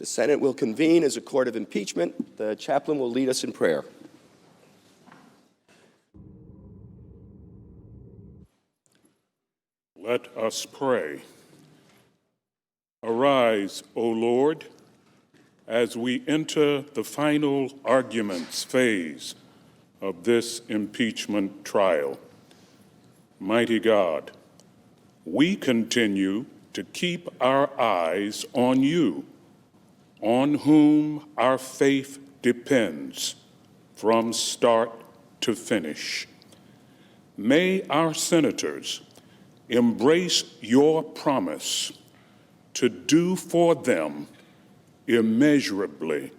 The Senate will convene as a court of impeachment. The chaplain will lead us in prayer. Let us pray. Arise, O Lord, as we enter the final arguments phase of this impeachment trial. Mighty God, we continue to keep our eyes on you, on whom our faith depends from start to finish. May our senators embrace your promise to do for them immeasurably,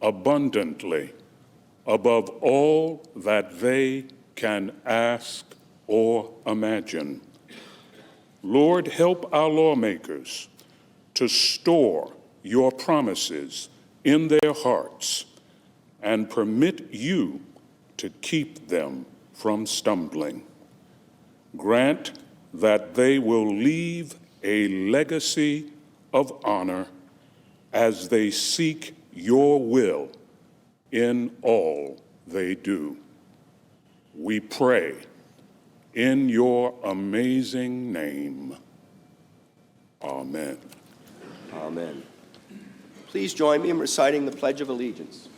abundantly, above all that they can ask or imagine. Lord, help our lawmakers to store your promises in their hearts and permit you to keep them from stumbling. Grant that they will leave a legacy of honor as they seek your will in all they do. We pray in your amazing name. Amen. Amen. Please join me in reciting the Pledge of Allegiance.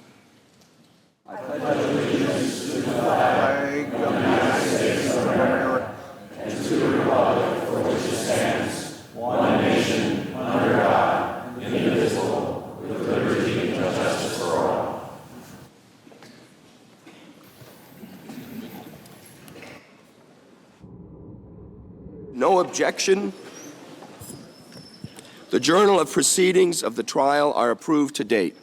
I pledge allegiance to the flag of the United States of America and to the republic for which it stands, one nation, under God, indivisible, with liberty and justice for all. No objection. The journal of proceedings of the trial are approved to date.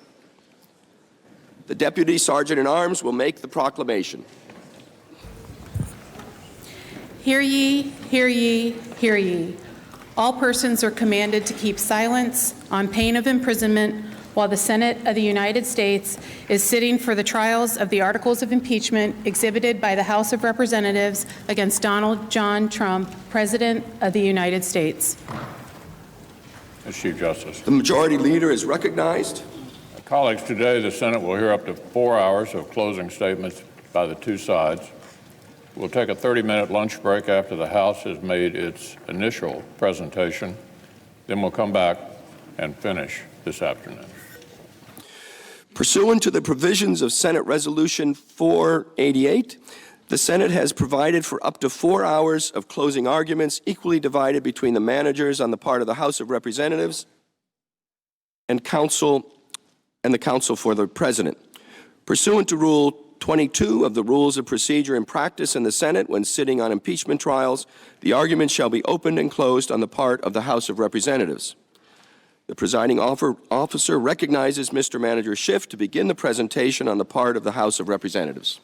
The Deputy Sergeant-at-Arms will make the proclamation. Hear ye, hear ye, hear ye. All persons are commanded to keep silence on pain of imprisonment while the Senate of the United States is sitting for the trials of the articles of impeachment exhibited by the House of Representatives against Donald John Trump, President of the United States. Mr. Chief Justice. The Majority Leader is recognized. Colleagues, today the Senate will hear up to 4 hours of closing statements by the two sides. We'll take a 30-minute lunch break after the House has made its initial presentation. Then we'll come back and finish this afternoon. Pursuant to the provisions of Senate Resolution 488, the Senate has provided for up to 4 hours of closing arguments equally divided between the managers on the part of the House of Representatives and the counsel for the President. Pursuant to Rule 22 of the Rules of Procedure and Practice in the Senate, when sitting on impeachment trials, the argument shall be opened and closed on the part of the House of Representatives. The presiding officer recognizes Mr. Manager Schiff to begin the presentation on the part of the House of Representatives.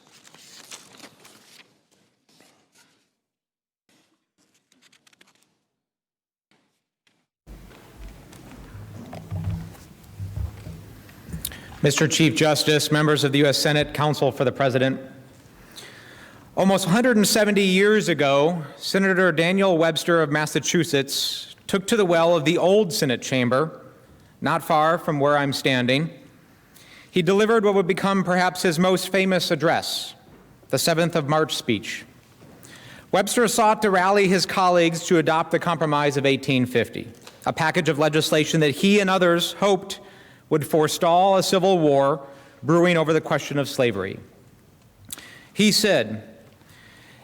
Mr. Chief Justice, members of the U.S. Senate, counsel for the President. Almost 170 years ago, Senator Daniel Webster of Massachusetts took to the well of the old Senate chamber, not far from where I'm standing. He delivered what would become perhaps his most famous address, the 7th of March speech. Webster sought to rally his colleagues to adopt the Compromise of 1850, a package of legislation that he and others hoped would forestall a civil war brewing over the question of slavery. He said,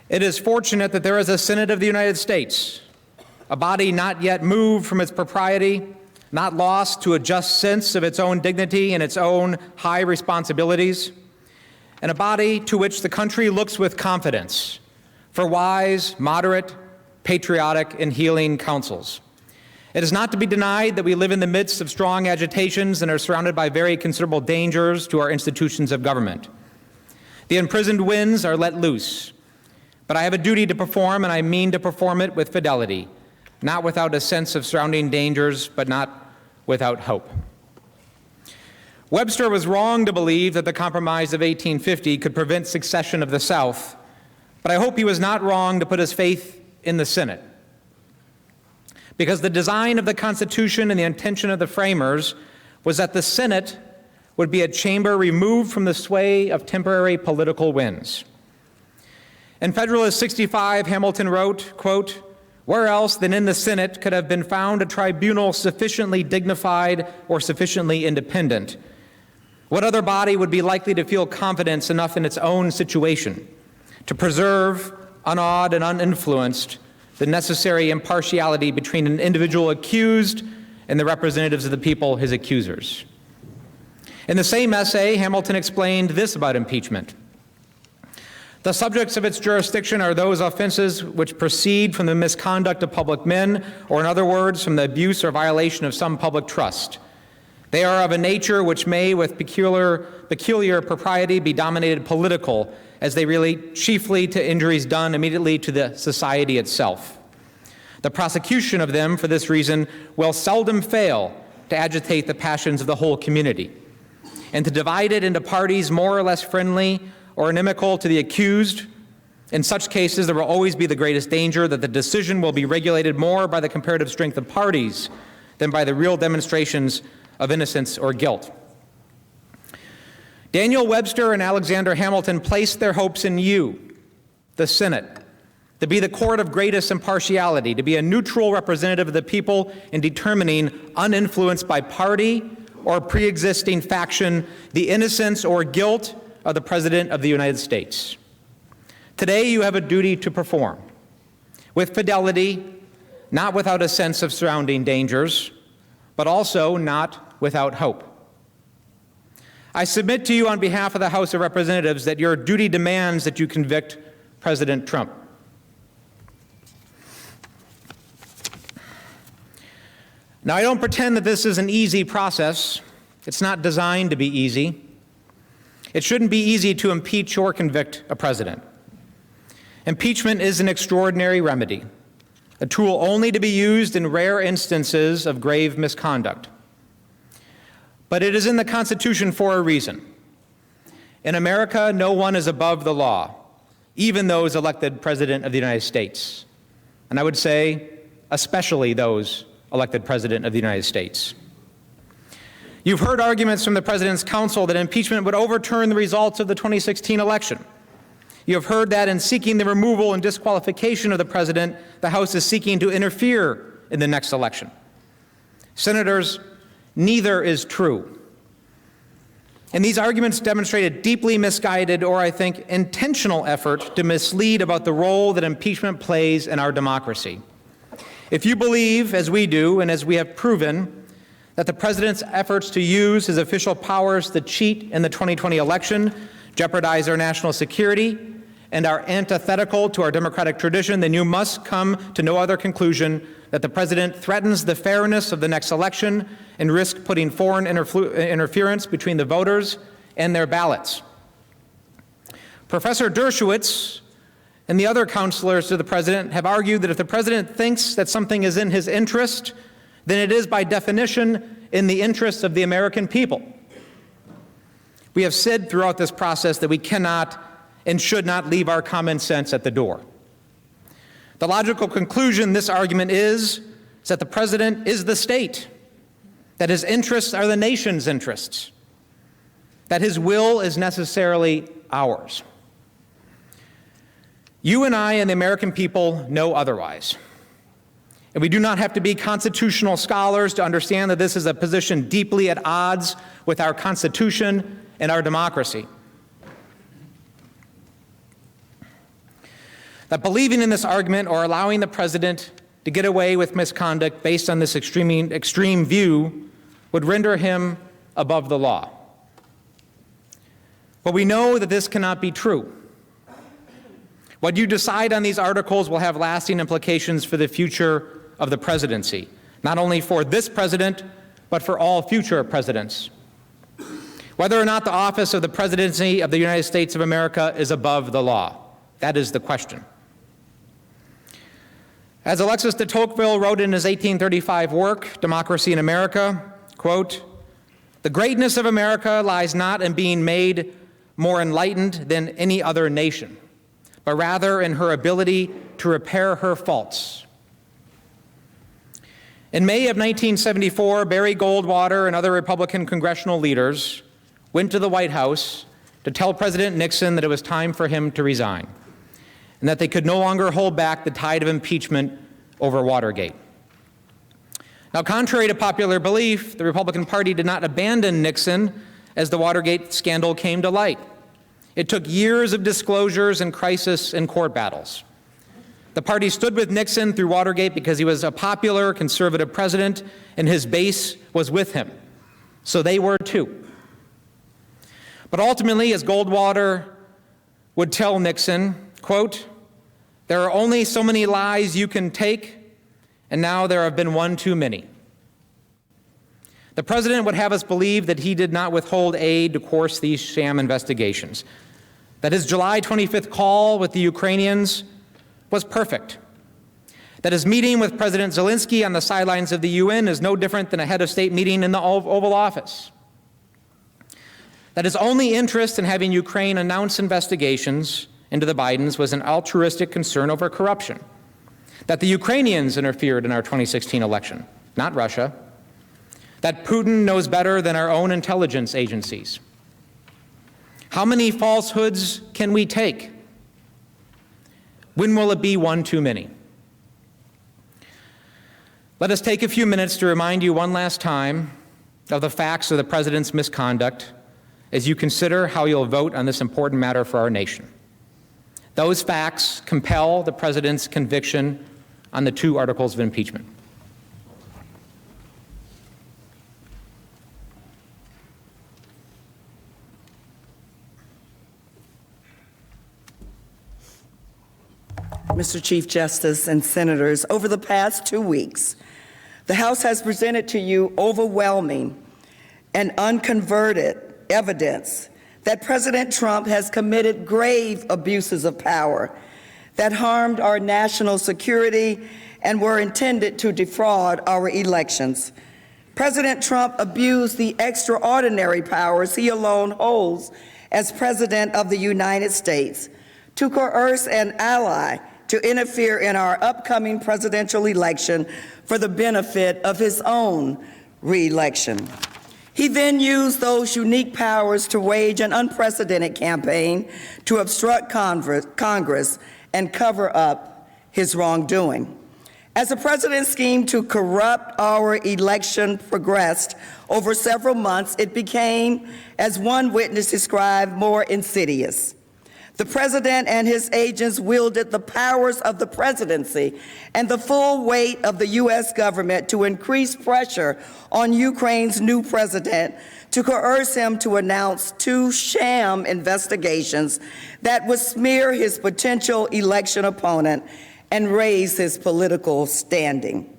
"It is fortunate that there is a Senate of the United States, a body not yet moved from its propriety, not lost to a just sense of its own dignity and its own high responsibilities, and a body to which the country looks with confidence for wise, moderate, patriotic, and healing counsels. It is not to be denied that we live in the midst of strong agitations and are surrounded by very considerable dangers to our institutions of government. The imprisoned winds are let loose, but I have a duty to perform, and I mean to perform it with fidelity, not without a sense of surrounding dangers, but not without hope." Webster was wrong to believe that the Compromise of 1850 could prevent secession of the South, but I hope he was not wrong to put his faith in the Senate. Because the design of the Constitution and the intention of the framers was that the Senate would be a chamber removed from the sway of temporary political winds. In Federalist 65, Hamilton wrote, quote, "Where else than in the Senate could have been found a tribunal sufficiently dignified or sufficiently independent? What other body would be likely to feel confidence enough in its own situation to preserve, unawed and uninfluenced, the necessary impartiality between an individual accused and the representatives of the people, his accusers?" In the same essay, Hamilton explained this about impeachment. "The subjects of its jurisdiction are those offenses which proceed from the misconduct of public men, or in other words, from the abuse or violation of some public trust. They are of a nature which may, with peculiar propriety, be dominated political, as they relate chiefly to injuries done immediately to the society itself. The prosecution of them, for this reason, will seldom fail to agitate the passions of the whole community, and to divide it into parties more or less friendly or inimical to the accused. In such cases, there will always be the greatest danger that the decision will be regulated more by the comparative strength of parties than by the real demonstrations of innocence or guilt." Daniel Webster and Alexander Hamilton placed their hopes in you, the Senate, to be the court of greatest impartiality, to be a neutral representative of the people in determining, uninfluenced by party or pre-existing faction, the innocence or guilt of the President of the United States. Today, you have a duty to perform with fidelity, not without a sense of surrounding dangers, but also not without hope. I submit to you on behalf of the House of Representatives that your duty demands that you convict President Trump. Now, I don't pretend that this is an easy process. It's not designed to be easy. It shouldn't be easy to impeach or convict a president. Impeachment is an extraordinary remedy, a tool only to be used in rare instances of grave misconduct. But it is in the Constitution for a reason. In America, no one is above the law, even those elected President of the United States. And I would say, especially those elected President of the United States. You've heard arguments from the President's counsel that impeachment would overturn the results of the 2016 election. You have heard that in seeking the removal and disqualification of the President, the House is seeking to interfere in the next election. Senators, neither is true. And these arguments demonstrate a deeply misguided, or I think intentional effort to mislead about the role that impeachment plays in our democracy. If you believe, as we do, and as we have proven, that the President's efforts to use his official powers to cheat in the 2020 election jeopardize our national security and are antithetical to our democratic tradition, then you must come to no other conclusion that the President threatens the fairness of the next election and risks putting foreign interference between the voters and their ballots. Professor Dershowitz and the other counselors to the President have argued that if the President thinks that something is in his interest, then it is by definition in the interests of the American people. We have said throughout this process that we cannot and should not leave our common sense at the door. The logical conclusion this argument is that the President is the state, that his interests are the nation's interests, that his will is necessarily ours. You and I and the American people know otherwise. And we do not have to be constitutional scholars to understand that this is a position deeply at odds with our Constitution and our democracy. That believing in this argument or allowing the President to get away with misconduct based on this extreme view would render him above the law. But we know that this cannot be true. What you decide on these articles will have lasting implications for the future of the presidency, not only for this president, but for all future presidents. Whether or not the office of the presidency of the United States of America is above the law, that is the question. As Alexis de Tocqueville wrote in his 1835 work, Democracy in America, quote, "The greatness of America lies not in being made more enlightened than any other nation, but rather in her ability to repair her faults." In May of 1974, Barry Goldwater and other Republican congressional leaders went to the White House to tell President Nixon that it was time for him to resign and that they could no longer hold back the tide of impeachment over Watergate. Now, contrary to popular belief, the Republican Party did not abandon Nixon as the Watergate scandal came to light. It took years of disclosures and crisis and court battles. The party stood with Nixon through Watergate because he was a popular conservative president and his base was with him. So they were too. But ultimately, as Goldwater would tell Nixon, quote, "There are only so many lies you can take, and now there have been one too many." The president would have us believe that he did not withhold aid to course these sham investigations, that his July 25th call with the Ukrainians was perfect, that his meeting with President Zelensky on the sidelines of the UN is no different than a head of state meeting in the Oval Office, that his only interest in having Ukraine announce investigations into the Bidens was an altruistic concern over corruption, that the Ukrainians interfered in our 2016 election, not Russia, that Putin knows better than our own intelligence agencies. How many falsehoods can we take? When will it be one too many? Let us take a few minutes to remind you one last time of the facts of the president's misconduct as you consider how you'll vote on this important matter for our nation. Those facts compel the president's conviction on the 2 articles of impeachment. Mr. Chief Justice and Senators, over the past 2 weeks, the House has presented to you overwhelming and unconverted evidence that President Trump has committed grave abuses of power that harmed our national security and were intended to defraud our elections. President Trump abused the extraordinary powers he alone holds as President of the United States to coerce an ally to interfere in our upcoming presidential election for the benefit of his own re-election. He then used those unique powers to wage an unprecedented campaign to obstruct Congress and cover up his wrongdoing. As the president's scheme to corrupt our election progressed over several months, it became, as one witness described, more insidious. The president and his agents wielded the powers of the presidency and the full weight of the U.S. government to increase pressure on Ukraine's new president to coerce him to announce 2 sham investigations that would smear his potential election opponent and raise his political standing.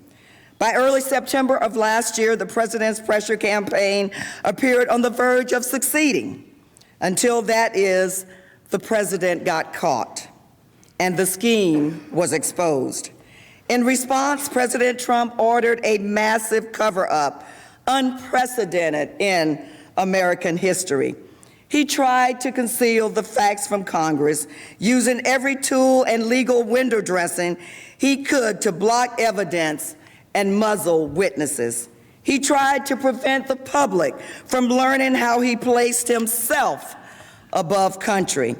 By early September of last year, the president's pressure campaign appeared on the verge of succeeding. Until that is, the president got caught, and the scheme was exposed. In response, President Trump ordered a massive cover-up, unprecedented in American history. He tried to conceal the facts from Congress, using every tool and legal window dressing he could to block evidence and muzzle witnesses. He tried to prevent the public from learning how he placed himself above country.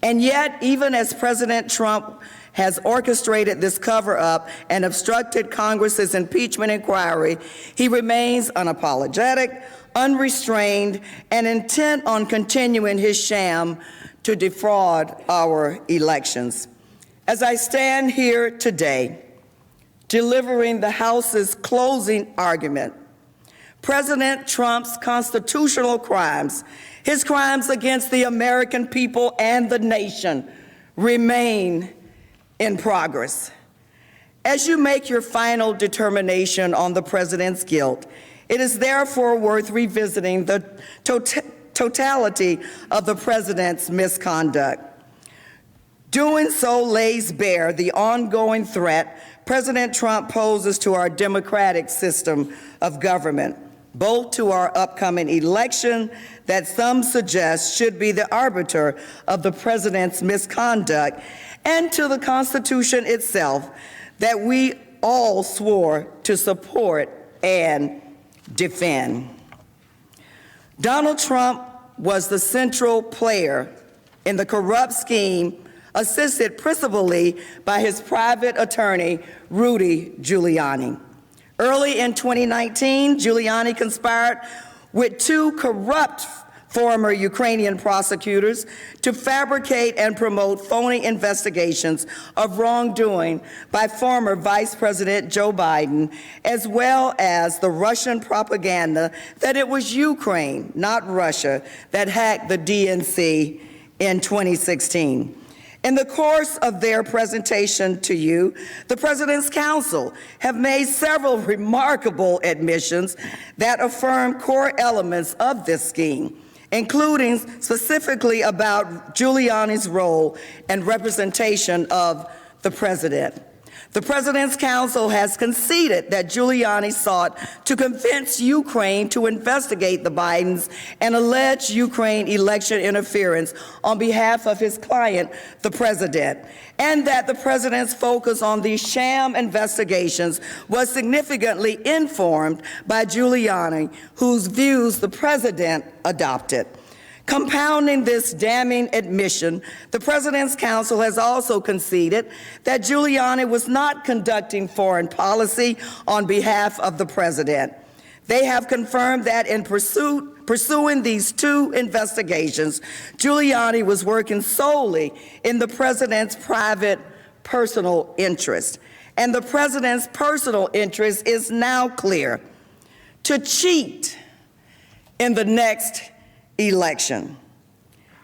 And yet, even as President Trump has orchestrated this cover-up and obstructed Congress's impeachment inquiry, he remains unapologetic, unrestrained, and intent on continuing his sham to defraud our elections. As I stand here today, delivering the House's closing argument, President Trump's constitutional crimes, his crimes against the American people and the nation, remain in progress. As you make your final determination on the president's guilt, it is therefore worth revisiting the totality of the president's misconduct. Doing so lays bare the ongoing threat President Trump poses to our democratic system of government, both to our upcoming election that some suggest should be the arbiter of the president's misconduct, and to the Constitution itself that we all swore to support and defend. Donald Trump was the central player in the corrupt scheme, assisted principally by his private attorney, Rudy Giuliani. Early in 2019, Giuliani conspired with two corrupt former Ukrainian prosecutors to fabricate and promote phony investigations of wrongdoing by former Vice President Joe Biden, as well as the Russian propaganda that it was Ukraine, not Russia, that hacked the DNC in 2016. In the course of their presentation to you, the President's Counsel have made several remarkable admissions that affirm core elements of this scheme, including specifically about Giuliani's role and representation of the President. The President's Counsel has conceded that Giuliani sought to convince Ukraine to investigate the Bidens and alleged Ukraine election interference on behalf of his client, the President, and that the President's focus on these sham investigations was significantly informed by Giuliani, whose views the President adopted. Compounding this damning admission, the President's Counsel has also conceded that Giuliani was not conducting foreign policy on behalf of the President. They have confirmed that in pursuing these two investigations, Giuliani was working solely in the President's private, personal interest. And the President's personal interest is now clear: to cheat in the next election.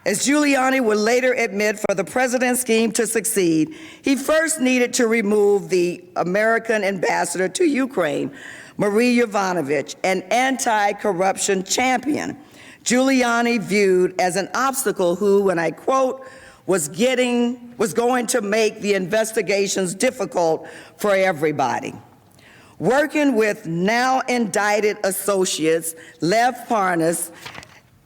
As Giuliani would later admit, for the President's scheme to succeed, he first needed to remove the American ambassador to Ukraine, Marie Yovanovitch, an anti-corruption champion Giuliani viewed as an obstacle who, and I quote, was going to make the investigations difficult for everybody. Working with now indicted associates Lev Parnas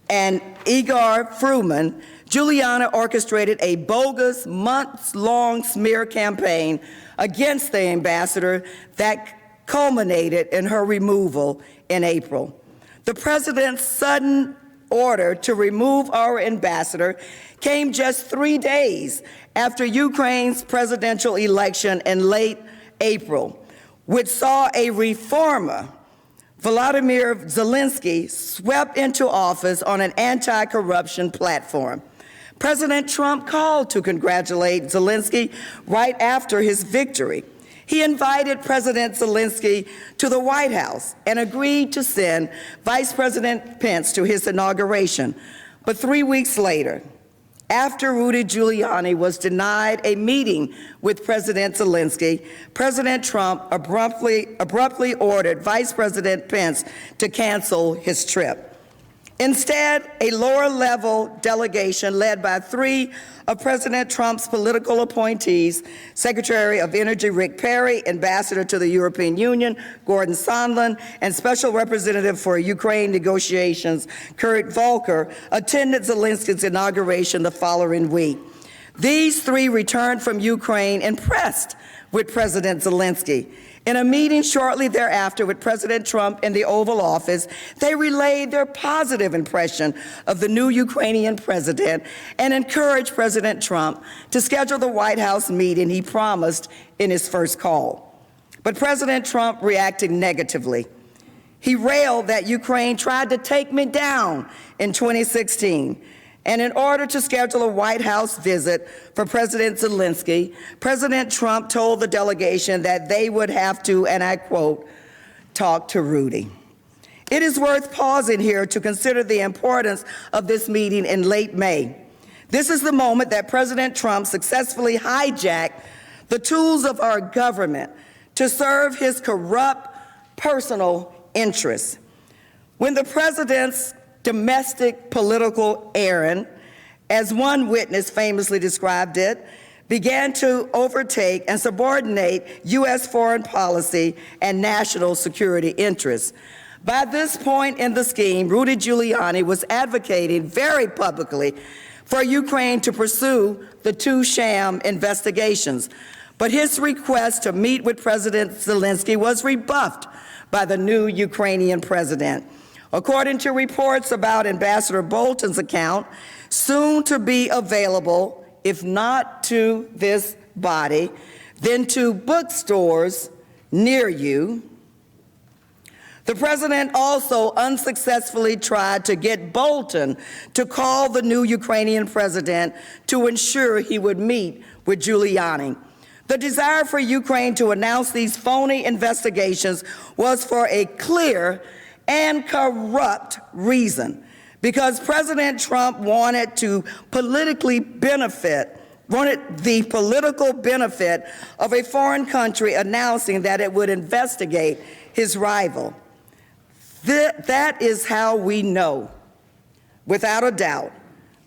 and Igor Fruman, Giuliani orchestrated a bogus, months-long smear campaign against the ambassador that culminated in her removal in April. The President's sudden order to remove our ambassador came just 3 days after Ukraine's presidential election in late April, which saw a reformer, Volodymyr Zelensky, swept into office on an anti-corruption platform. President Trump called to congratulate Zelensky right after his victory. He invited President Zelensky to the White House and agreed to send Vice President Pence to his inauguration. But 3 weeks later, after Rudy Giuliani was denied a meeting with President Zelensky, President Trump abruptly ordered Vice President Pence to cancel his trip. Instead, a lower-level delegation led by 3 of President Trump's political appointees, Secretary of Energy Rick Perry, Ambassador to the European Union Gordon Sondland, and Special Representative for Ukraine negotiations Kurt Volker, attended Zelensky's inauguration the following week. These 3 returned from Ukraine impressed with President Zelensky. In a meeting shortly thereafter with President Trump in the Oval Office, they relayed their positive impression of the new Ukrainian president and encouraged President Trump to schedule the White House meeting he promised in his first call. But President Trump reacted negatively. He railed that Ukraine tried to take me down in 2016. And in order to schedule a White House visit for President Zelensky, President Trump told the delegation that they would have to, and I quote, talk to Rudy. It is worth pausing here to consider the importance of this meeting in late May. This is the moment that President Trump successfully hijacked the tools of our government to serve his corrupt personal interests. When the president's domestic political errand, as one witness famously described it, began to overtake and subordinate U.S. foreign policy and national security interests. By this point in the scheme, Rudy Giuliani was advocating very publicly for Ukraine to pursue the 2 sham investigations. But his request to meet with President Zelensky was rebuffed by the new Ukrainian president. According to reports about Ambassador Bolton's account, soon to be available, if not to this body, then to bookstores near you, the president also unsuccessfully tried to get Bolton to call the new Ukrainian president to ensure he would meet with Giuliani. The desire for Ukraine to announce these phony investigations was for a clear and corrupt reason, because President Trump wanted the political benefit of a foreign country announcing that it would investigate his rival. That is how we know, without a doubt,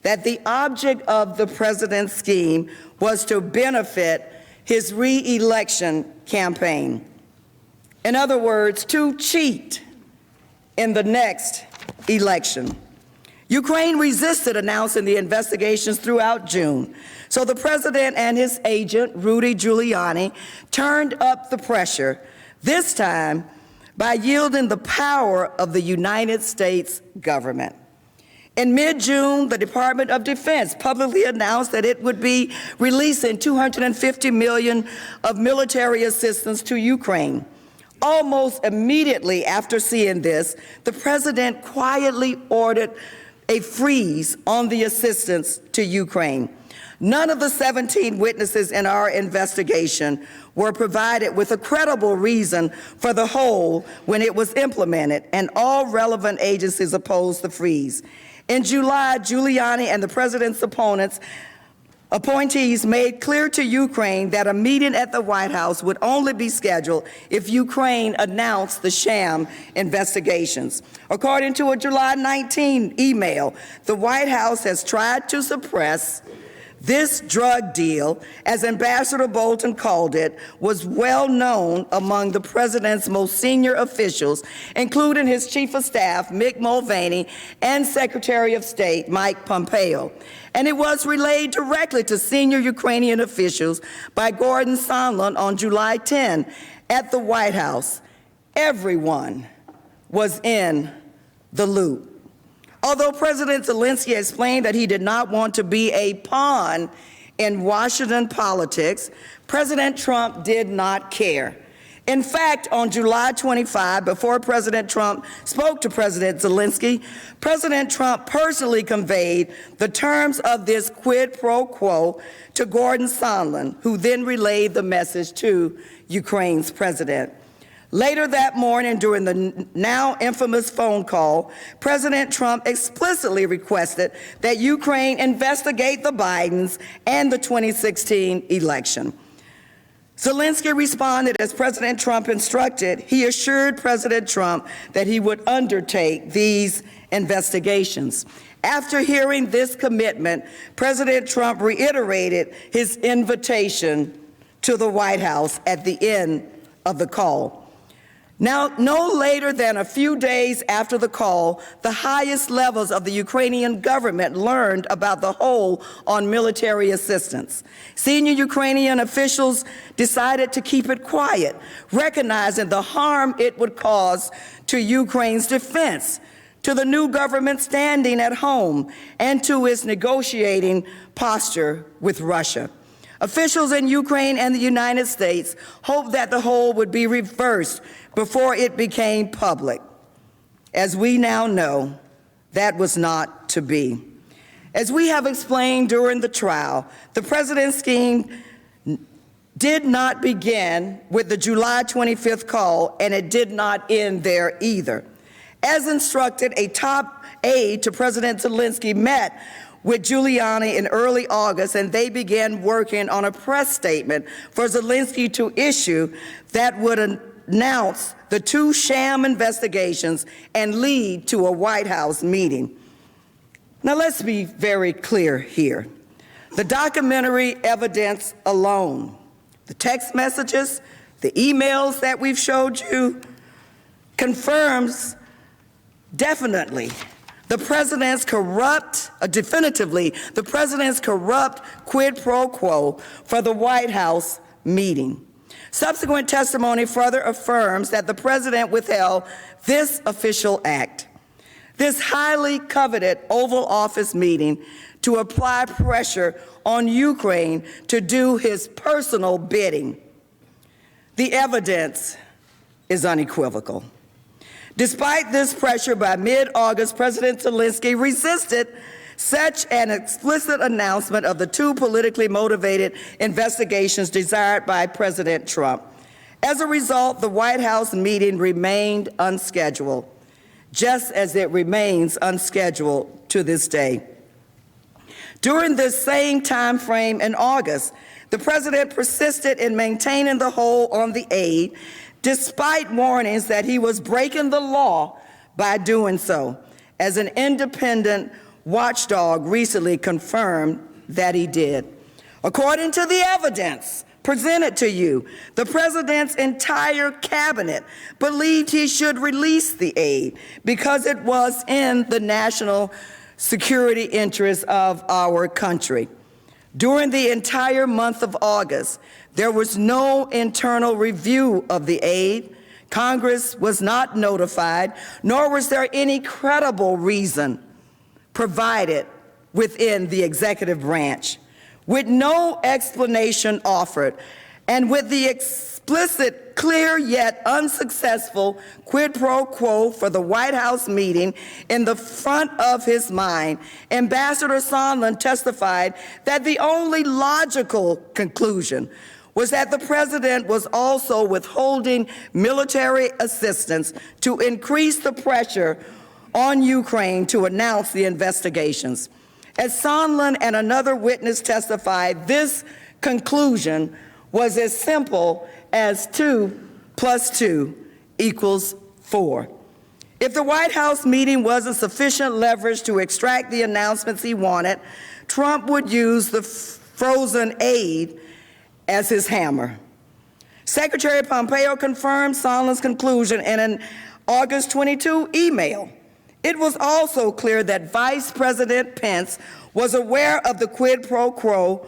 that the object of the president's scheme was to benefit his re-election campaign. In other words, to cheat in the next election. Ukraine resisted announcing the investigations throughout June, so the president and his agent, Rudy Giuliani, turned up the pressure, this time by yielding the power of the United States government. In mid-June, the Department of Defense publicly announced that it would be releasing $250 million of military assistance to Ukraine. Almost immediately after seeing this, the president quietly ordered a freeze on the assistance to Ukraine. None of the 17 witnesses in our investigation were provided with a credible reason for the hold when it was implemented, and all relevant agencies opposed the freeze. In July, Giuliani and the president's appointees made clear to Ukraine that a meeting at the White House would only be scheduled if Ukraine announced the sham investigations. According to a July 19 email, the White House has tried to suppress this drug deal, as Ambassador Bolton called it, was well known among the president's most senior officials, including his chief of staff, Mick Mulvaney, and Secretary of State, Mike Pompeo. And it was relayed directly to senior Ukrainian officials by Gordon Sondland on July 10 at the White House. Everyone was in the loop. Although President Zelensky explained that he did not want to be a pawn in Washington politics, President Trump did not care. In fact, on July 25, before President Trump spoke to President Zelensky, President Trump personally conveyed the terms of this quid pro quo to Gordon Sondland, who then relayed the message to Ukraine's president. Later that morning, during the now infamous phone call, President Trump explicitly requested that Ukraine investigate the Bidens and the 2016 election. Zelensky responded as President Trump instructed. He assured President Trump that he would undertake these investigations. After hearing this commitment, President Trump reiterated his invitation to the White House at the end of the call. Now, no later than a few days after the call, the highest levels of the Ukrainian government learned about the hold on military assistance. Senior Ukrainian officials decided to keep it quiet, recognizing the harm it would cause to Ukraine's defense, to the new government standing at home, and to its negotiating posture with Russia. Officials in Ukraine and the United States hoped that the hold would be reversed before it became public. As we now know, that was not to be. As we have explained during the trial, the president's scheme did not begin with the July 25th call, and it did not end there either. As instructed, a top aide to President Zelensky met with Giuliani in early August, and they began working on a press statement for Zelensky to issue that would announce the two sham investigations and lead to a White House meeting. Now, let's be very clear here. The documentary evidence alone, the text messages, the emails that we've showed you, confirms definitively the president's corrupt quid pro quo for the White House meeting. Subsequent testimony further affirms that the president withheld this official act. This highly coveted Oval Office meeting to apply pressure on Ukraine to do his personal bidding. The evidence is unequivocal. Despite this pressure, by mid-August, President Zelensky resisted such an explicit announcement of the two politically motivated investigations desired by President Trump. As a result, the White House meeting remained unscheduled, just as it remains unscheduled to this day. During this same time frame in August, the president persisted in maintaining the hold on the aid, despite warnings that he was breaking the law by doing so, as an independent watchdog recently confirmed that he did. According to the evidence presented to you, the president's entire cabinet believed he should release the aid because it was in the national security interests of our country. During the entire month of August, there was no internal review of the aid. Congress was not notified, nor was there any credible reason provided within the executive branch. With no explanation offered, and with the explicit, clear yet unsuccessful quid pro quo for the White House meeting in the front of his mind, Ambassador Sondland testified that the only logical conclusion was that the president was also withholding military assistance to increase the pressure on Ukraine to announce the investigations. As Sondland and another witness testified, this conclusion was as simple as 2 + 2 = 4. If the White House meeting wasn't sufficient leverage to extract the announcements he wanted, Trump would use the frozen aid as his hammer. Secretary Pompeo confirmed Sondland's conclusion in an August 22 email. It was also clear that Vice President Pence was aware of the quid pro quo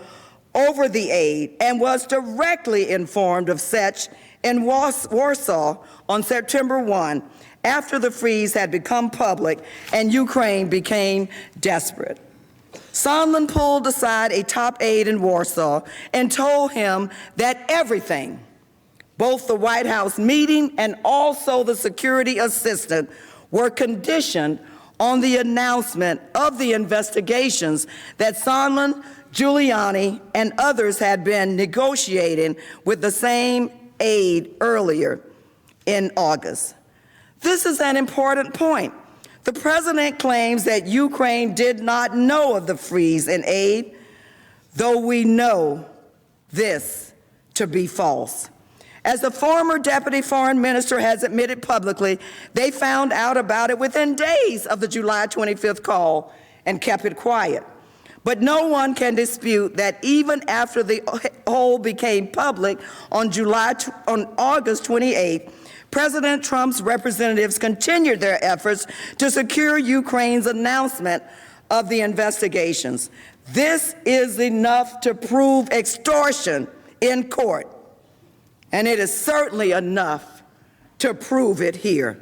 over the aid and was directly informed of such in Warsaw on September 1, after the freeze had become public and Ukraine became desperate. Sondland pulled aside a top aide in Warsaw and told him that everything, both the White House meeting and also the security assistant, were conditioned on the announcement of the investigations that Sondland, Giuliani, and others had been negotiating with the same aide earlier in August. This is an important point. The president claims that Ukraine did not know of the freeze in aid, though we know this to be false. As the former deputy foreign minister has admitted publicly, they found out about it within days of the July 25th call and kept it quiet. But no one can dispute that even after the whole became public on August 28th, President Trump's representatives continued their efforts to secure Ukraine's announcement of the investigations. This is enough to prove extortion in court, and it is certainly enough to prove it here.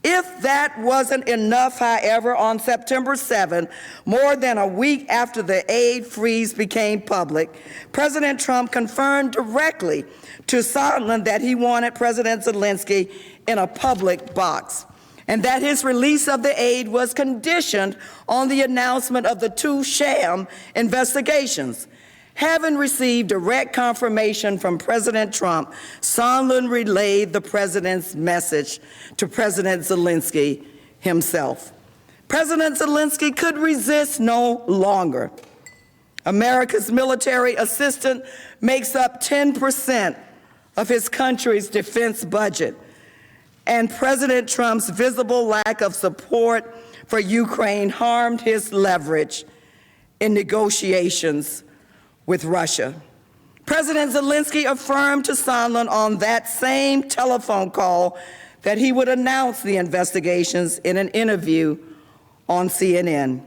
If that wasn't enough, however, on September 7, more than a week after the aid freeze became public, President Trump confirmed directly to Sondland that he wanted President Zelensky in a public box, and that his release of the aid was conditioned on the announcement of the two sham investigations. Having received direct confirmation from President Trump, Sondland relayed the president's message to President Zelensky himself. President Zelensky could resist no longer. America's military assistance makes up 10% of his country's defense budget, and President Trump's visible lack of support for Ukraine harmed his leverage in negotiations with Russia. President Zelensky affirmed to Sondland on that same telephone call that he would announce the investigations in an interview on CNN.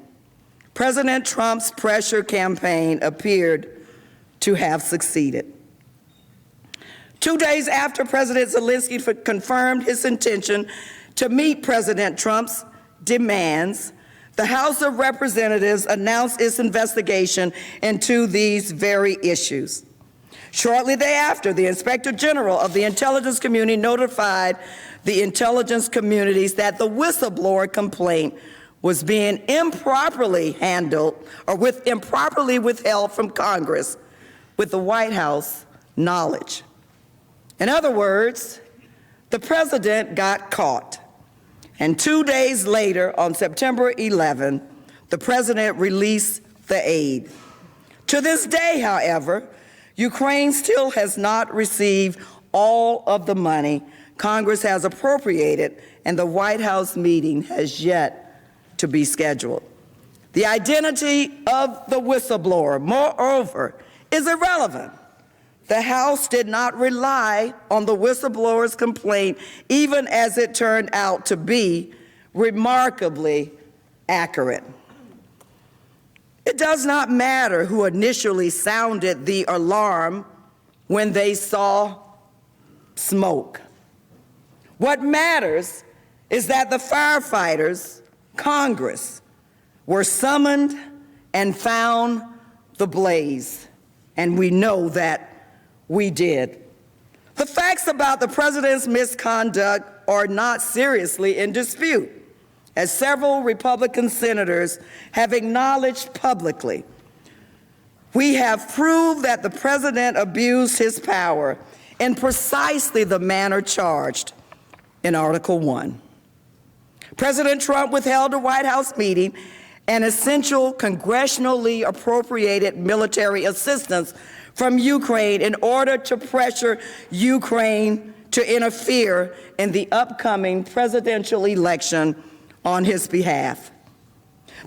President Trump's pressure campaign appeared to have succeeded. 2 days after President Zelensky confirmed his intention to meet President Trump's demands, the House of Representatives announced its investigation into these very issues. Shortly thereafter, the Inspector General of the intelligence community notified the intelligence communities that the whistleblower complaint was being improperly handled or improperly withheld from Congress with the White House knowledge. In other words, the president got caught. And 2 days later, on September 11, the president released the aid. To this day, however, Ukraine still has not received all of the money Congress has appropriated, and the White House meeting has yet to be scheduled. The identity of the whistleblower, moreover, is irrelevant. The House did not rely on the whistleblower's complaint, even as it turned out to be remarkably accurate. It does not matter who initially sounded the alarm when they saw smoke. What matters is that the firefighters, Congress, were summoned and found the blaze, and we know that we did. The facts about the president's misconduct are not seriously in dispute, as several Republican senators have acknowledged publicly. We have proved that the president abused his power in precisely the manner charged in Article 1. President Trump withheld a White House meeting and essential congressionally appropriated military assistance from Ukraine in order to pressure Ukraine to interfere in the upcoming presidential election on his behalf.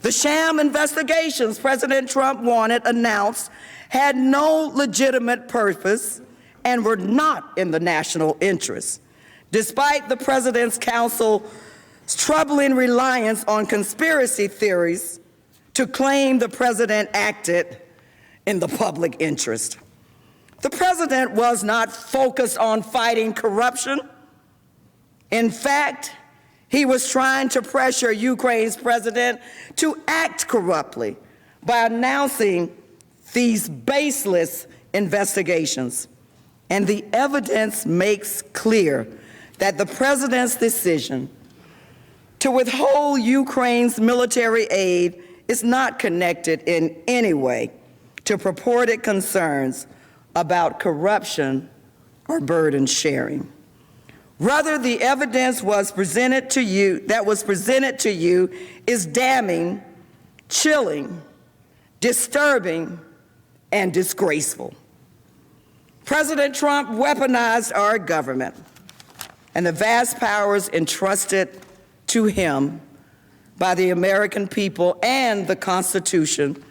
The sham investigations President Trump wanted announced had no legitimate purpose and were not in the national interest, despite the president's counsel's troubling reliance on conspiracy theories to claim the president acted in the public interest. The president was not focused on fighting corruption. In fact, he was trying to pressure Ukraine's president to act corruptly by announcing these baseless investigations. And the evidence makes clear that the president's decision to withhold Ukraine's military aid is not connected in any way to purported concerns about corruption or burden sharing. Rather, the evidence that was presented to you is damning, chilling, disturbing, and disgraceful. President Trump weaponized our government and the vast powers entrusted to him by the American people and the Constitution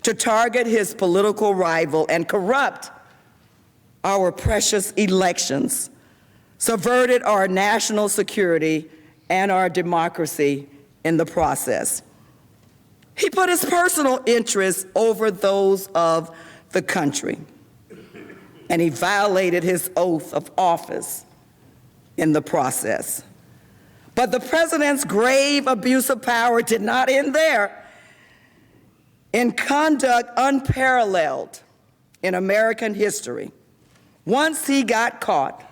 to target his political rival and corrupt our precious elections, subverted our national security and our democracy in the process. He put his personal interests over those of the country, and he violated his oath of office in the process. But the president's grave abuse of power did not end there. In conduct unparalleled in American history, once he got caught,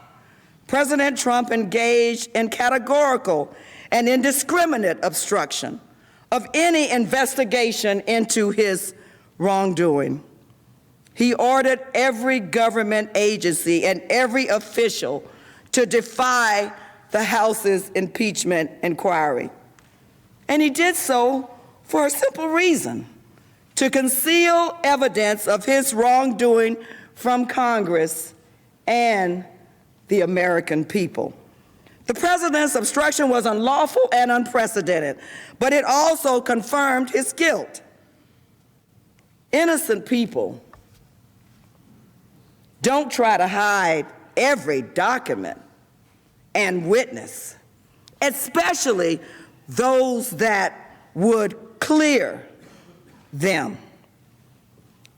President Trump engaged in categorical and indiscriminate obstruction of any investigation into his wrongdoing. He ordered every government agency and every official to defy the House's impeachment inquiry. And he did so for a simple reason: to conceal evidence of his wrongdoing from Congress and the American people. The president's obstruction was unlawful and unprecedented, but it also confirmed his guilt. Innocent people don't try to hide every document and witness, especially those that would clear them.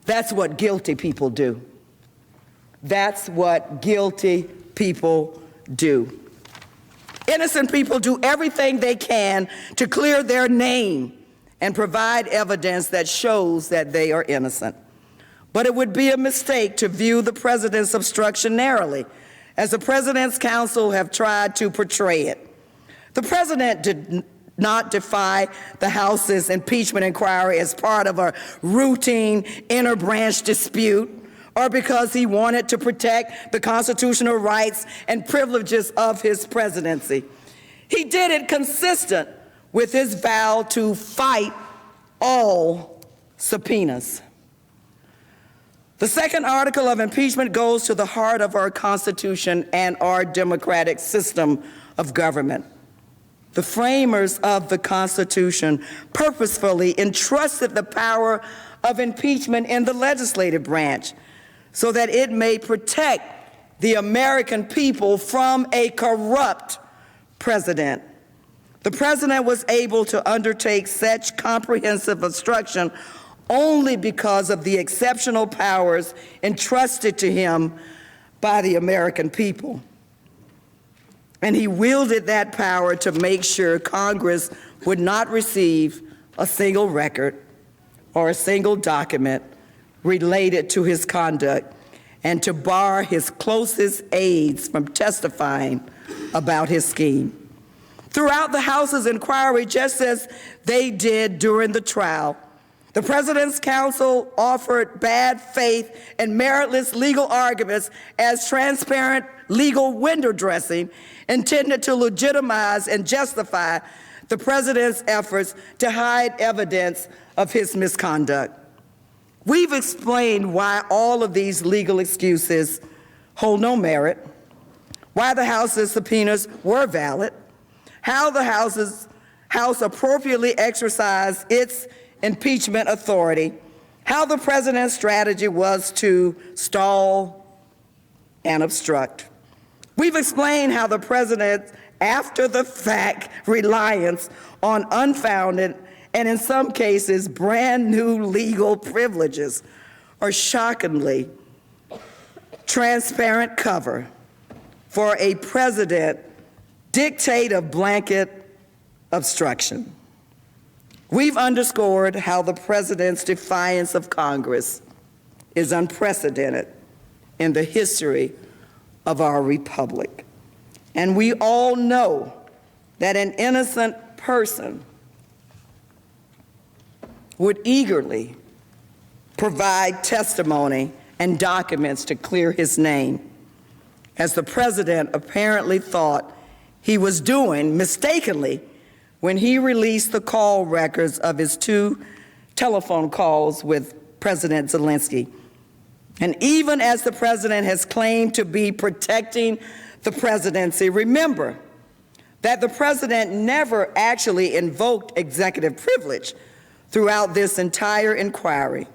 That's what guilty people do. That's what guilty people do. Innocent people do everything they can to clear their name and provide evidence that shows that they are innocent. But it would be a mistake to view the president's obstruction narrowly, as the president's counsel have tried to portray it. The president did not defy the House's impeachment inquiry as part of a routine inter-branch dispute or because he wanted to protect the constitutional rights and privileges of his presidency. He did it consistent with his vow to fight all subpoenas. The second article of impeachment goes to the heart of our Constitution and our democratic system of government. The framers of the Constitution purposefully entrusted the power of impeachment in the legislative branch so that it may protect the American people from a corrupt president. The president was able to undertake such comprehensive obstruction only because of the exceptional powers entrusted to him by the American people. And he wielded that power to make sure Congress would not receive a single record or a single document related to his conduct, and to bar his closest aides from testifying about his scheme. Throughout the House's inquiry, just as they did during the trial, the president's counsel offered bad faith and meritless legal arguments as transparent legal window dressing intended to legitimize and justify the president's efforts to hide evidence of his misconduct. We've explained why all of these legal excuses hold no merit, why the House's subpoenas were valid, how the House appropriately exercised its impeachment authority, how the president's strategy was to stall and obstruct. We've explained how the president's after-the-fact reliance on unfounded and in some cases brand new legal privileges or shockingly transparent cover for a president dictate of blanket obstruction. We've underscored how the president's defiance of Congress is unprecedented in the history of our republic. And we all know that an innocent person would eagerly provide testimony and documents to clear his name, as the president apparently thought he was doing mistakenly when he released the call records of his 2 telephone calls with President Zelensky. And even as the president has claimed to be protecting the presidency, remember that the president never actually invoked executive privilege throughout this entire inquiry,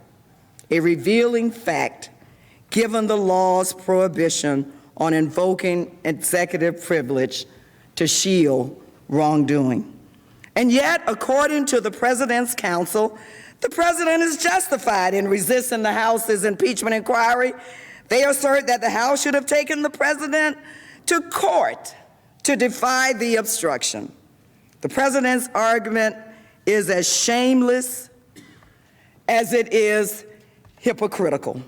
a revealing fact given the law's prohibition on invoking executive privilege to shield wrongdoing. And yet, according to the president's counsel, the president is justified in resisting the House's impeachment inquiry. They assert that the House should have taken the president to court to defy the obstruction. The president's argument is as shameless as it is hypocritical.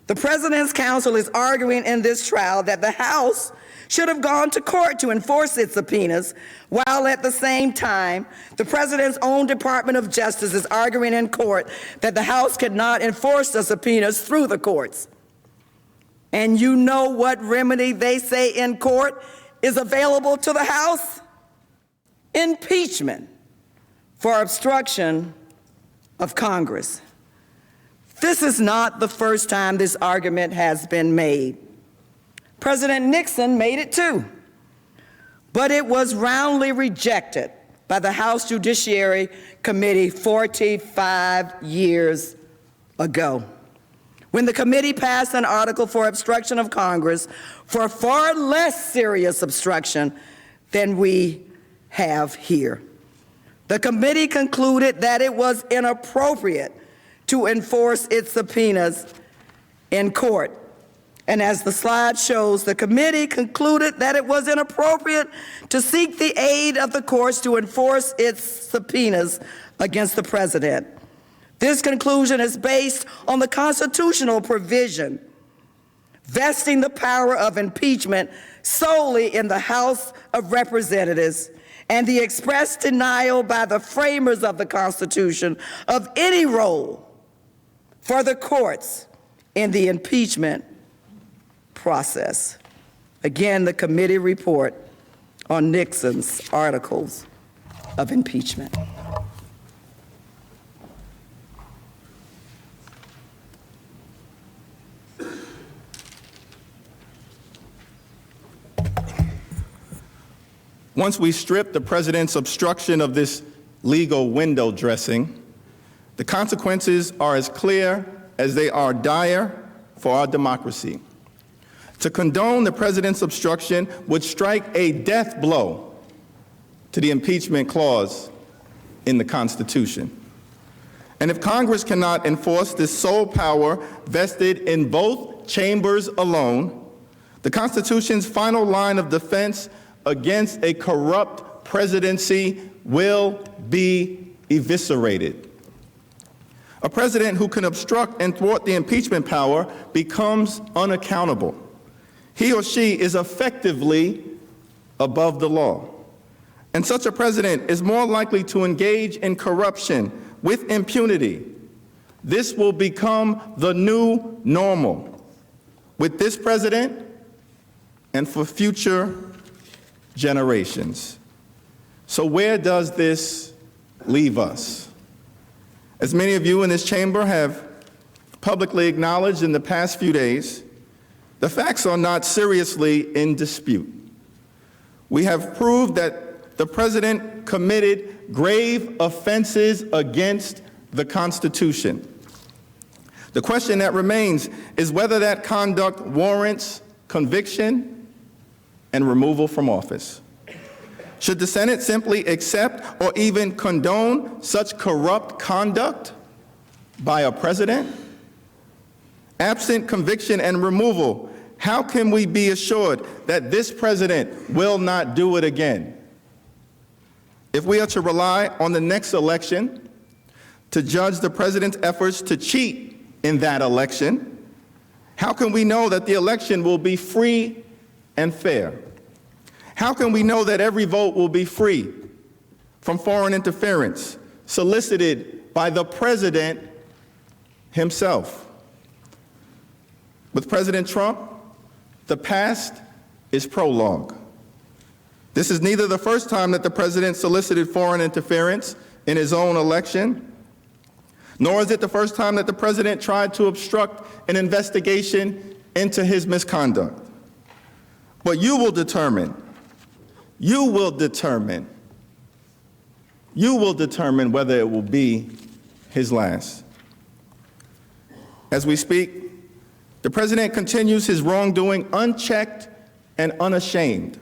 The president's counsel is arguing in this trial that the House should have gone to court to enforce its subpoenas, while at the same time, the president's own Department of Justice is arguing in court that the House could not enforce the subpoenas through the courts. And you know what remedy they say in court is available to the House? Impeachment for obstruction of Congress. This is not the first time this argument has been made. President Nixon made it too, but it was roundly rejected by the House Judiciary Committee 45 years ago, when the committee passed an article for obstruction of Congress for far less serious obstruction than we have here. The committee concluded that it was inappropriate to enforce its subpoenas in court, And as the slide shows, the committee concluded that it was inappropriate to seek the aid of the courts to enforce its subpoenas against the president. This conclusion is based on the constitutional provision vesting the power of impeachment solely in the House of Representatives and the express denial by the framers of the Constitution of any role for the courts in the impeachment process. Again, the committee report on Nixon's articles of impeachment. Once we strip the president's obstruction of this legal window dressing, the consequences are as clear as they are dire for our democracy. To condone the president's obstruction would strike a death blow to the impeachment clause in the Constitution. And if Congress cannot enforce this sole power vested in both chambers alone, the Constitution's final line of defense against a corrupt presidency will be eviscerated. A president who can obstruct and thwart the impeachment power becomes unaccountable. He or she is effectively above the law. And such a president is more likely to engage in corruption with impunity. This will become the new normal with this president and for future generations. So where does this leave us? As many of you in this chamber have publicly acknowledged in the past few days, the facts are not seriously in dispute. We have proved that the president committed grave offenses against the Constitution. The question that remains is whether that conduct warrants conviction and removal from office. Should the Senate simply accept or even condone such corrupt conduct by a president? Absent conviction and removal, how can we be assured that this president will not do it again? If we are to rely on the next election to judge the president's efforts to cheat in that election, how can we know that the election will be free and fair? How can we know that every vote will be free from foreign interference solicited by the president himself? With President Trump, the past is prologue. This is neither the first time that the president solicited foreign interference in his own election, nor is it the first time that the president tried to obstruct an investigation into his misconduct. But you will determine whether it will be his last. As we speak, the president continues his wrongdoing unchecked and unashamed.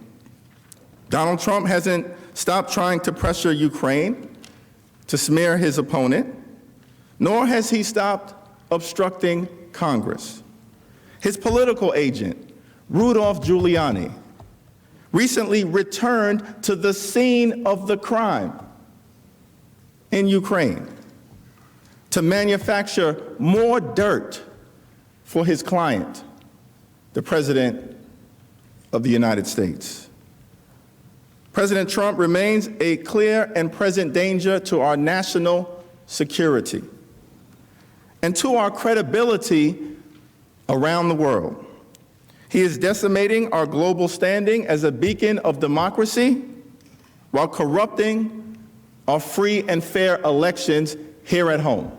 Donald Trump hasn't stopped trying to pressure Ukraine to smear his opponent, nor has he stopped obstructing Congress. His political agent, Rudolph Giuliani, recently returned to the scene of the crime in Ukraine to manufacture more dirt for his client, the President of the United States. President Trump remains a clear and present danger to our national security and to our credibility around the world. He is decimating our global standing as a beacon of democracy while corrupting our free and fair elections here at home.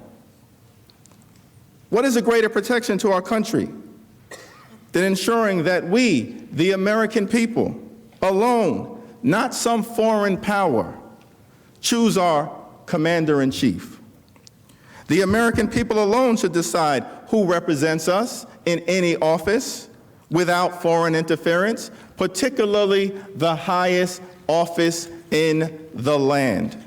What is a greater protection to our country than ensuring that we, the American people, alone, not some foreign power, choose our commander-in-chief? The American people alone should decide who represents us in any office without foreign interference, particularly the highest office in the land.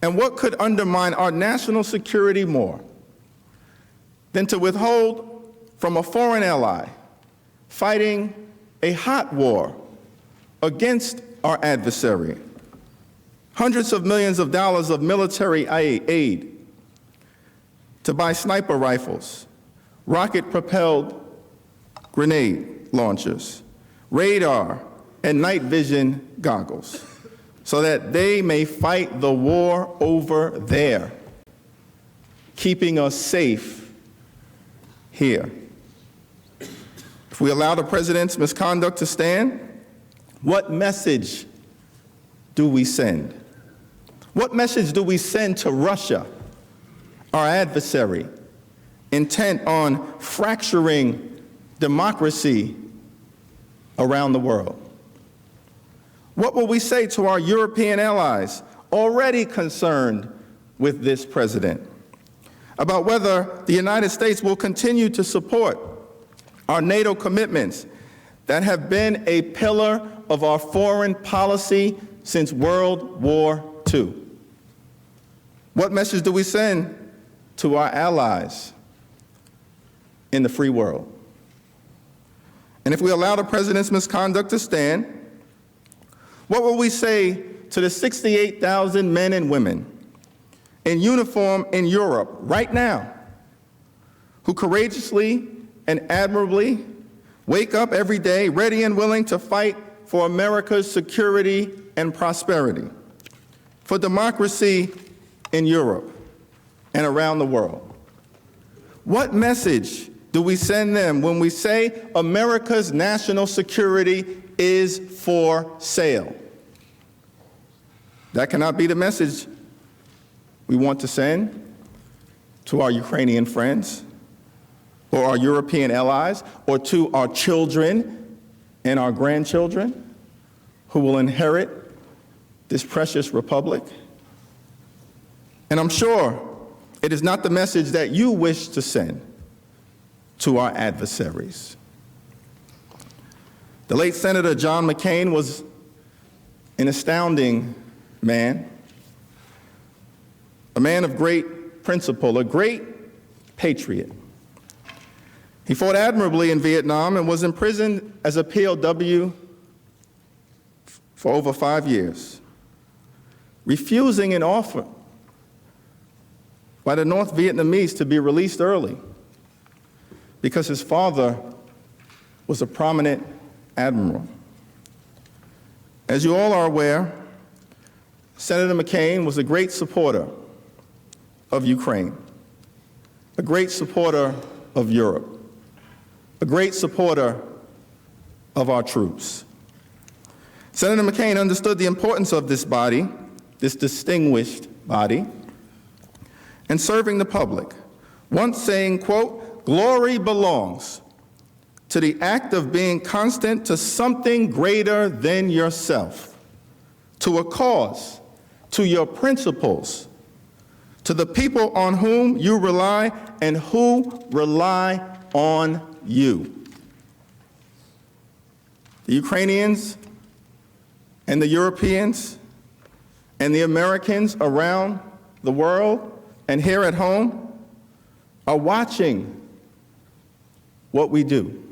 And what could undermine our national security more than to withhold from a foreign ally fighting a hot war against our adversary. Hundreds of millions of dollars of military aid to buy sniper rifles, rocket-propelled grenade launchers, radar, and night vision goggles, so that they may fight the war over there, keeping us safe here. If we allow the president's misconduct to stand, what message do we send? What message do we send to Russia, our adversary, intent on fracturing democracy around the world? What will we say to our European allies already concerned with this president about whether the United States will continue to support our NATO commitments that have been a pillar of our foreign policy since World War II? What message do we send to our allies in the free world? And if we allow the president's misconduct to stand, what will we say to the 68,000 men and women in uniform in Europe right now who courageously and admirably wake up every day ready and willing to fight for America's security and prosperity, for democracy in Europe and around the world? What message do we send them when we say America's national security is for sale? That cannot be the message we want to send to our Ukrainian friends or our European allies or to our children and our grandchildren who will inherit this precious republic. And I'm sure it is not the message that you wish to send to our adversaries. The late Senator John McCain was an astounding man, a man of great principle, a great patriot. He fought admirably in Vietnam and was imprisoned as a POW for over 5 years, refusing an offer by the North Vietnamese to be released early because his father was a prominent admiral. As you all are aware, Senator McCain was a great supporter of Ukraine, a great supporter of Europe, a great supporter of our troops. Senator McCain understood the importance of this body, this distinguished body, and serving the public, once saying, quote, "Glory belongs to the act of being constant to something greater than yourself, to a cause, to your principles, to the people on whom you rely and who rely on you." The Ukrainians and the Europeans and the Americans around the world and here at home are watching what we do.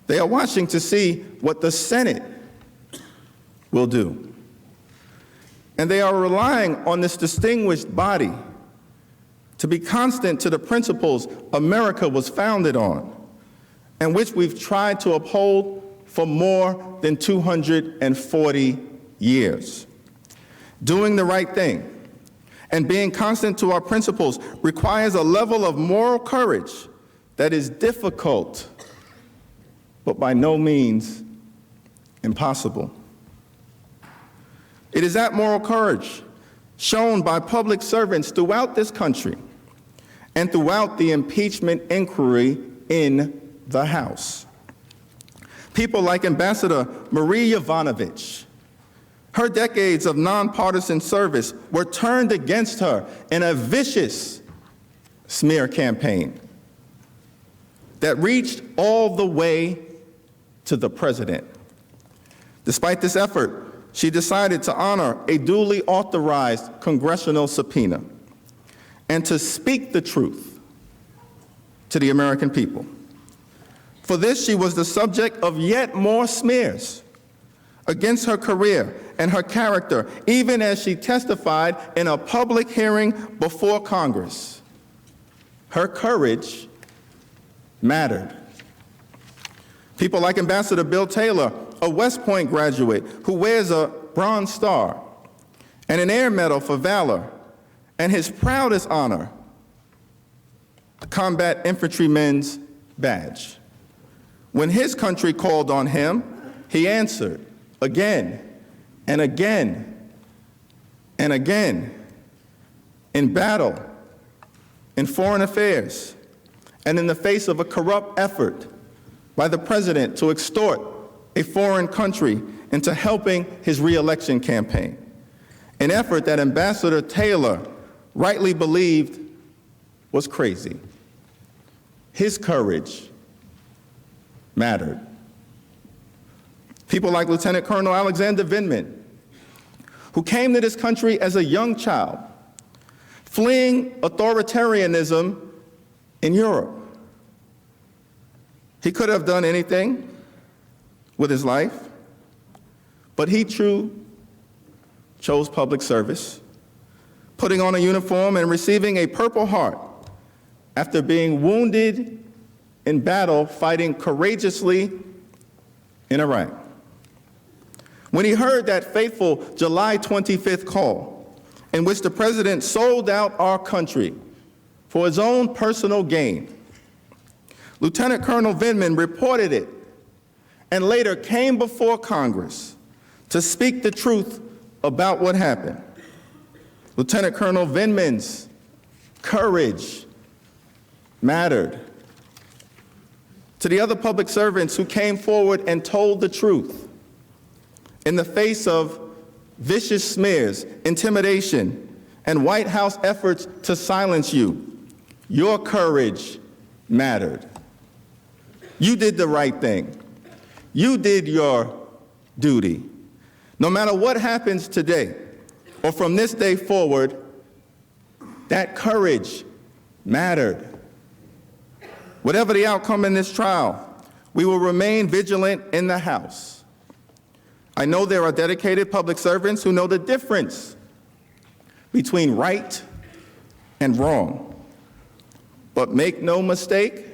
They are watching to see what the Senate will do. And they are relying on this distinguished body to be constant to the principles America was founded on and which we've tried to uphold for more than 240 years. Doing the right thing and being constant to our principles requires a level of moral courage that is difficult, but by no means impossible. It is that moral courage shown by public servants throughout this country and throughout the impeachment inquiry in the House. People like Ambassador Marie Yovanovitch. Her decades of nonpartisan service were turned against her in a vicious smear campaign that reached all the way to the president. Despite this effort, she decided to honor a duly authorized congressional subpoena and to speak the truth to the American people. For this, she was the subject of yet more smears against her career and her character, even as she testified in a public hearing before Congress. Her courage mattered. People like Ambassador Bill Taylor, a West Point graduate who wears a Bronze Star and an Air Medal for valor, and his proudest honor, the Combat Infantryman's badge. When his country called on him, he answered again and again and again in battle, in foreign affairs, and in the face of a corrupt effort by the president to extort a foreign country into helping his re-election campaign, an effort that Ambassador Taylor rightly believed was crazy. His courage mattered. People like Lieutenant Colonel Alexander Vindman, who came to this country as a young child, fleeing authoritarianism in Europe. He could have done anything with his life, but he chose public service, putting on a uniform and receiving a Purple Heart after being wounded in battle fighting courageously in Iraq. When he heard that fateful July 25th call in which the president sold out our country for his own personal gain, Lieutenant Colonel Vindman reported it and later came before Congress to speak the truth about what happened. Lieutenant Colonel Vindman's courage mattered. To the other public servants who came forward and told the truth in the face of vicious smears, intimidation, and White House efforts to silence you, your courage mattered. You did the right thing. You did your duty. No matter what happens today or from this day forward, that courage mattered. Whatever the outcome in this trial, we will remain vigilant in the House. I know there are dedicated public servants who know the difference between right and wrong. But make no mistake,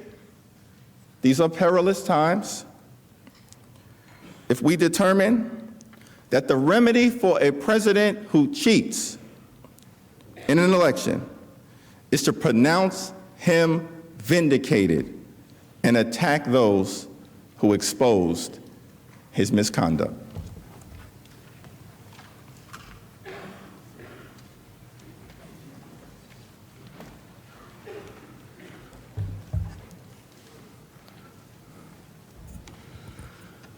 these are perilous times. If we determine that the remedy for a president who cheats in an election is to pronounce him vindicated and attack those who exposed his misconduct.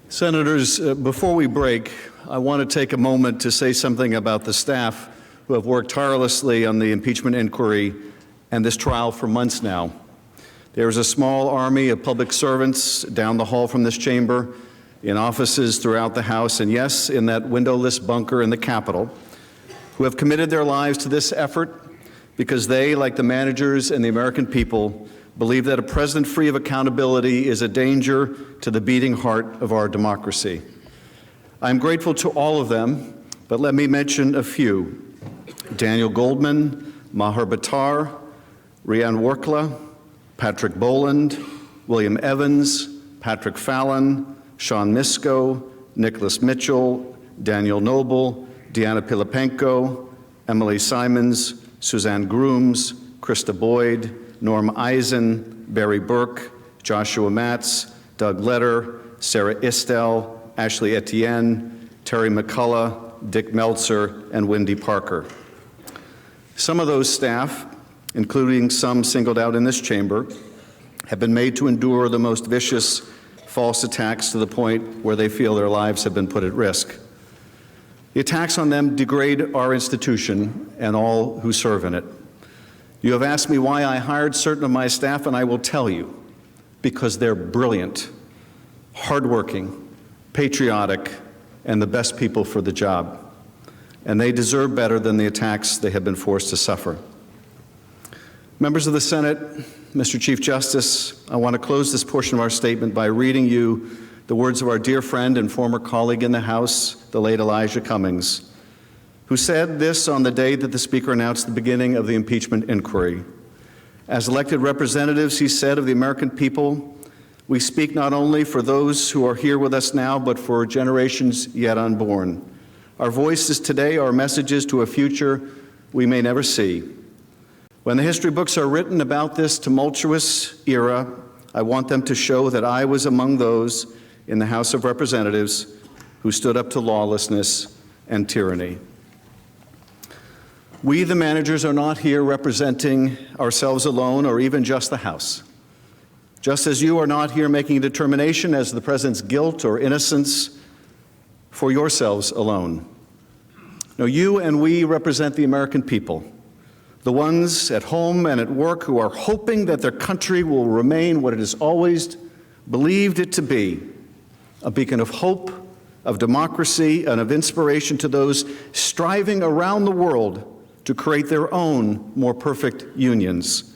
Senators, before we break, I want to take a moment to say something about the staff who have worked tirelessly on the impeachment inquiry and this trial for months now. There is a small army of public servants down the hall from this chamber, in offices throughout the House, and yes, in that windowless bunker in the Capitol, who have committed their lives to this effort because they, like the managers and the American people, believe that a president free of accountability is a danger to the beating heart of our democracy. I'm grateful to all of them, but let me mention a few. Daniel Goldman, Maher Battar, Rianne Workla, Patrick Boland, William Evans, Patrick Fallon, Sean Misko, Nicholas Mitchell, Daniel Noble, Deanna Pilipenko, Emily Simons, Suzanne Grooms, Krista Boyd, Norm Eisen, Barry Burke, Joshua Matz, Doug Letter, Sarah Istel, Ashley Etienne, Terry McCullough, Dick Meltzer, and Wendy Parker. Some of those staff, including some singled out in this chamber, have been made to endure the most vicious false attacks to the point where they feel their lives have been put at risk. The attacks on them degrade our institution and all who serve in it. You have asked me why I hired certain of my staff, and I will tell you, because they're brilliant, hardworking, patriotic, and the best people for the job. And they deserve better than the attacks they have been forced to suffer. Members of the Senate, Mr. Chief Justice, I want to close this portion of our statement by reading you the words of our dear friend and former colleague in the House, the late Elijah Cummings, who said this on the day that the Speaker announced the beginning of the impeachment inquiry. As elected representatives, he said, of the American people, we speak not only for those who are here with us now, but for generations yet unborn. Our voices today are messages to a future we may never see. When the history books are written about this tumultuous era, I want them to show that I was among those in the House of Representatives who stood up to lawlessness and tyranny. We, the managers, are not here representing ourselves alone or even just the House. Just as you are not here making a determination as to the President's guilt or innocence for yourselves alone. No, you and we represent the American people, the ones at home and at work who are hoping that their country will remain what it has always believed it to be, a beacon of hope, of democracy, and of inspiration to those striving around the world to create their own more perfect unions,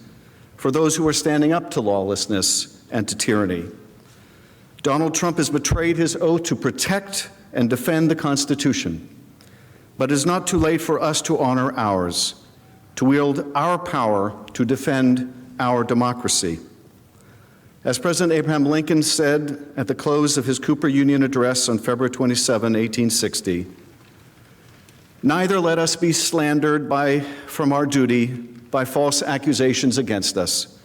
for those who are standing up to lawlessness and to tyranny. Donald Trump has betrayed his oath to protect and defend the Constitution, but it is not too late for us to honor ours, to wield our power to defend our democracy. As President Abraham Lincoln said at the close of his Cooper Union address on February 27, 1860, neither let us be slandered from our duty by false accusations against us,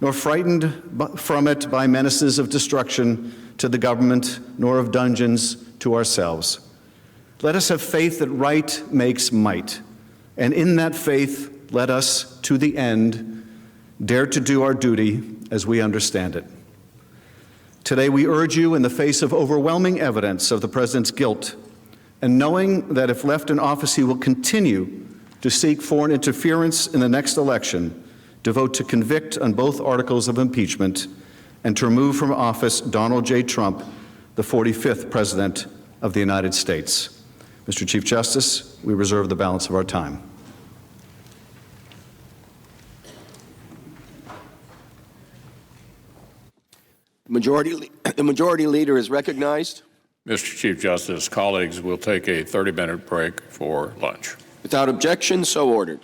nor frightened from it by menaces of destruction to the government, nor of dungeons to ourselves. Let us have faith that right makes might, and in that faith, let us, to the end, dare to do our duty as we understand it. Today, we urge you, in the face of overwhelming evidence of the President's guilt, and knowing that if left in office, he will continue to seek foreign interference in the next election, to vote to convict on both articles of impeachment and to remove from office Donald J. Trump, the 45th President of the United States. Mr. Chief Justice, we reserve the balance of our time. The majority leader is recognized. Mr. Chief Justice, colleagues, we'll take a 30-minute break for lunch. Without objection, so ordered.